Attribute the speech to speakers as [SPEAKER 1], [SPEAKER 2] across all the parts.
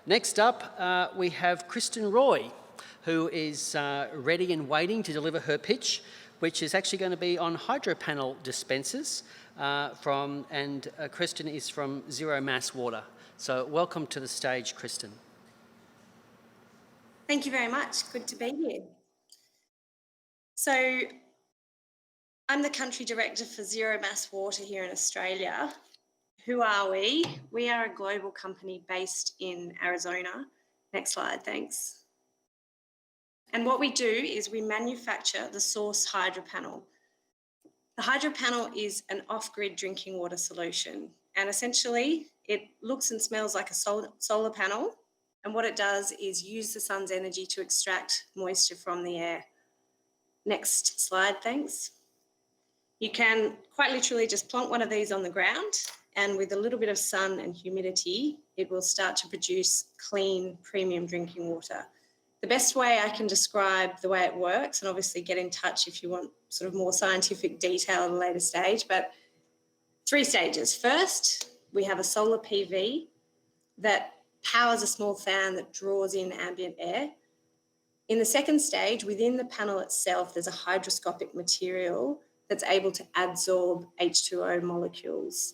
[SPEAKER 1] Next up, we have Kristen Roy, who is ready and waiting to deliver her pitch, which is actually going to be on Hydropanel dispensers Kristen is from Zero Mass Water. So welcome to the stage, Kristen.
[SPEAKER 2] Thank you very much. Good to be here. So I'm the Country Director for Zero Mass Water here in Australia. Who are we? We are a global company based in Arizona. Next slide, thanks. And what we do is we manufacture the Source Hydropanel. The Hydropanel is an off-grid drinking water solution, and essentially it looks and smells like a solar panel, and what it does is use the sun's energy to extract moisture from the air. Next slide, thanks. You can quite literally just plonk one of these on the ground, and with a little bit of sun and humidity, it will start to produce clean, premium drinking water. The best way I can describe the way it works, and obviously get in touch if you want sort of more scientific detail at a later stage, but 3 stages. First, we have a solar PV that powers a small fan that draws in ambient air. In the second stage, within the panel itself, there's a hygroscopic material that's able to adsorb H2O molecules.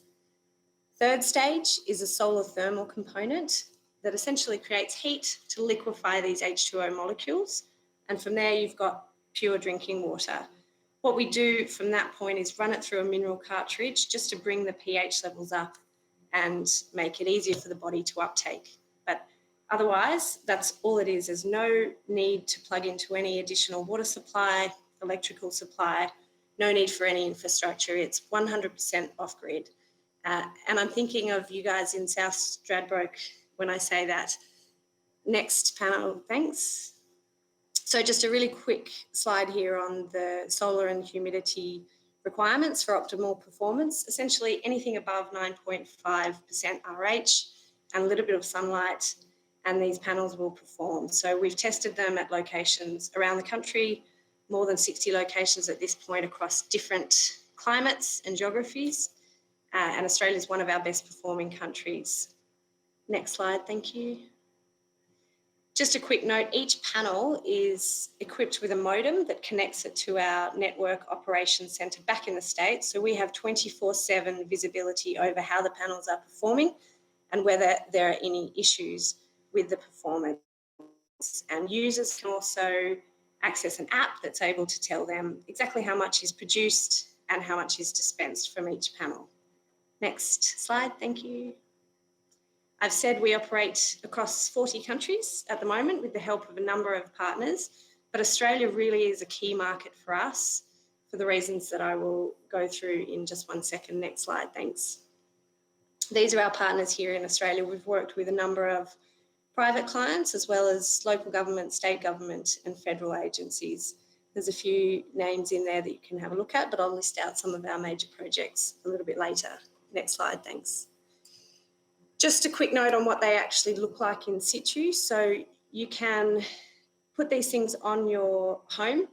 [SPEAKER 2] Third stage is a solar thermal component that essentially creates heat to liquefy these H2O molecules. And from there, you've got pure drinking water. What we do from that point is run it through a mineral cartridge just to bring the pH levels up and make it easier for the body to uptake. But otherwise, that's all it is. There's no need to plug into any additional water supply, electrical supply, no need for any infrastructure. It's 100% off-grid. And I'm thinking of you guys in South Stradbroke when I say that. Next panel, thanks. So just a really quick slide here on the solar and humidity requirements for optimal performance. Essentially anything above 9.5% RH and a little bit of sunlight, and these panels will perform. So we've tested them at locations around the country, more than 60 locations at this point across different climates and geographies. And Australia is one of our best performing countries. Next slide, thank you. Just a quick note, each panel is equipped with a modem that connects it to our network operations centre back in the States. So we have 24/7 visibility over how the panels are performing and whether there are any issues with the performance. And users can also access an app that's able to tell them exactly how much is produced and how much is dispensed from each panel. Next slide, thank you. I've said we operate across 40 countries at the moment with the help of a number of partners, but Australia really is a key market for us for the reasons that I will go through in just 1 second. Next slide, thanks. These are our partners here in Australia. We've worked with a number of private clients as well as local government, state government and federal agencies. There's a few names in there that you can have a look at, but I'll list out some of our major projects a little bit later. Next slide, thanks. Just a quick note on what they actually look like in situ. So you can put these things on your home.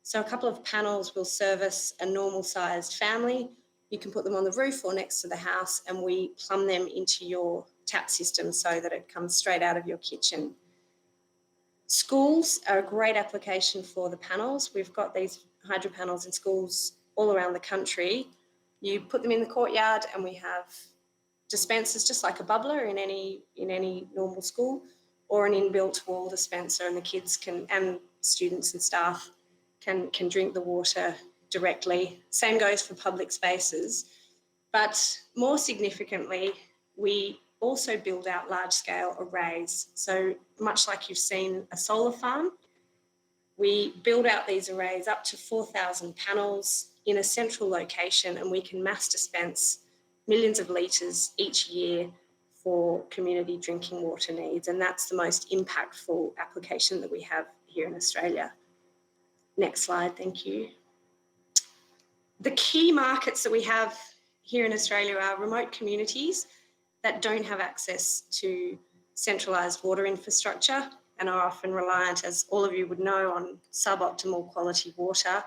[SPEAKER 2] So a couple of panels will service a normal sized family. You can put them on the roof or next to the house, and we plumb them into your tap system so that it comes straight out of your kitchen. Schools are a great application for the panels. We've got these hydro panels in schools all around the country. You put them in the courtyard and we have dispensers just like a bubbler in any normal school, or an inbuilt wall dispenser, and the kids can, and students and staff can drink the water directly. Same goes for public spaces. But more significantly, we also build out large-scale arrays. So much like you've seen a solar farm, we build out these arrays up to 4,000 panels in a central location, and we can mass dispense millions of litres each year for community drinking water needs. And that's the most impactful application that we have here in Australia. Next slide, thank you. The key markets that we have here in Australia are remote communities that don't have access to centralised water infrastructure and are often reliant, as all of you would know, on suboptimal quality water.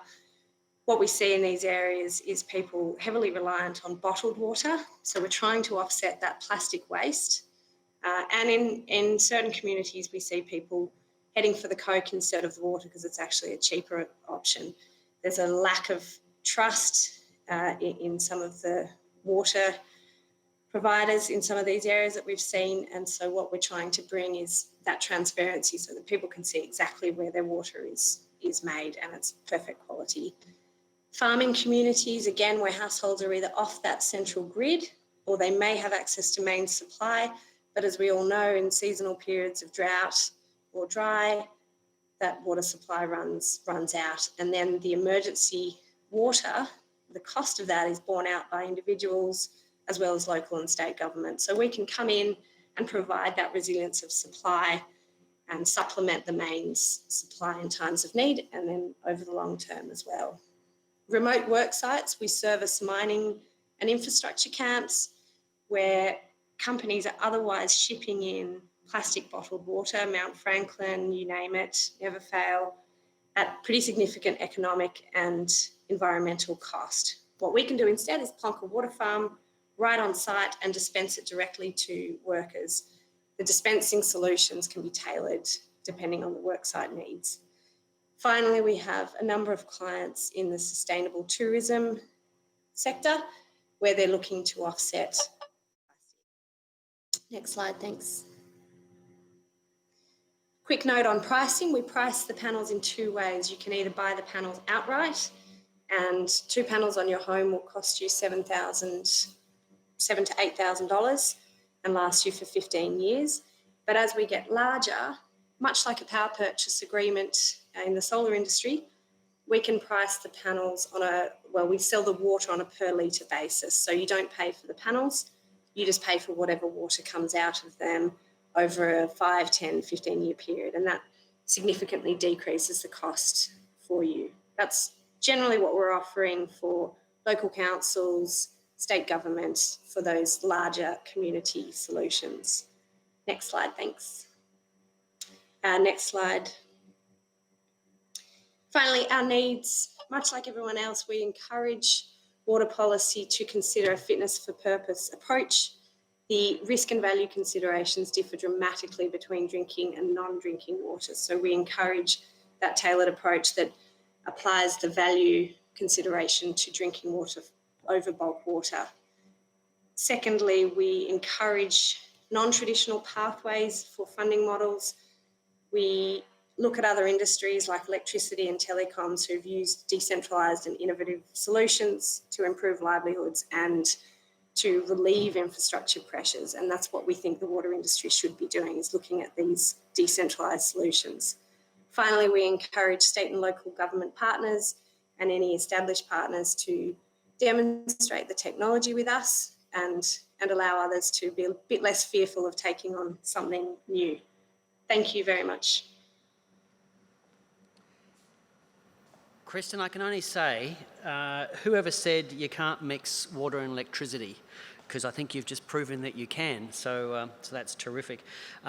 [SPEAKER 2] What we see in these areas is people heavily reliant on bottled water. So we're trying to offset that plastic waste And in certain communities, we see people heading for the Coke instead of the water because it's actually a cheaper option. There's a lack of trust in some of the water providers in some of these areas that we've seen. And so what we're trying to bring is that transparency so that people can see exactly where their water is made and it's perfect quality. Farming communities, again, where households are either off that central grid or they may have access to main supply. But as we all know, in seasonal periods of drought or dry, that water supply runs out. And then the emergency water, the cost of that is borne out by individuals as well as local and state government. So we can come in and provide that resilience of supply and supplement the mains supply in times of need and then over the long term as well. Remote work sites, we service mining and infrastructure camps where companies are otherwise shipping in plastic bottled water, Mount Franklin, you name it, never fail, at pretty significant economic and environmental cost. What we can do instead is plonk a water farm right on site and dispense it directly to workers. The dispensing solutions can be tailored depending on the worksite needs. Finally, we have a number of clients in the sustainable tourism sector where they're looking to offset. Next slide, thanks. Quick note on pricing, we price the panels in two ways. You can either buy the panels outright and 2 panels on your home will cost you $7,000 to $8,000 and last you for 15 years. But as we get larger, much like a power purchase agreement in the solar industry, we can price the panels on we sell the water on a per litre basis. So you don't pay for the panels, you just pay for whatever water comes out of them over a 5, 10, 15-year period. And that significantly decreases the cost for you. That's generally what we're offering for local councils, state government, for those larger community solutions. Next slide, thanks. Next slide. Finally, our needs, much like everyone else, we encourage water policy to consider a fitness for purpose approach. The risk and value considerations differ dramatically between drinking and non-drinking water. So we encourage that tailored approach that applies the value consideration to drinking water over bulk water. Secondly, we encourage non-traditional pathways for funding models. We look at other industries like electricity and telecoms who've used decentralised and innovative solutions to improve livelihoods and to relieve infrastructure pressures. And that's what we think the water industry should be doing, is looking at these decentralised solutions. Finally, we encourage state and local government partners and any established partners to demonstrate the technology with us and allow others to be a bit less fearful of taking on something new. Thank you very much.
[SPEAKER 1] Kristen, I can only say, whoever said you can't mix water and electricity, because I think you've just proven that you can, so that's terrific.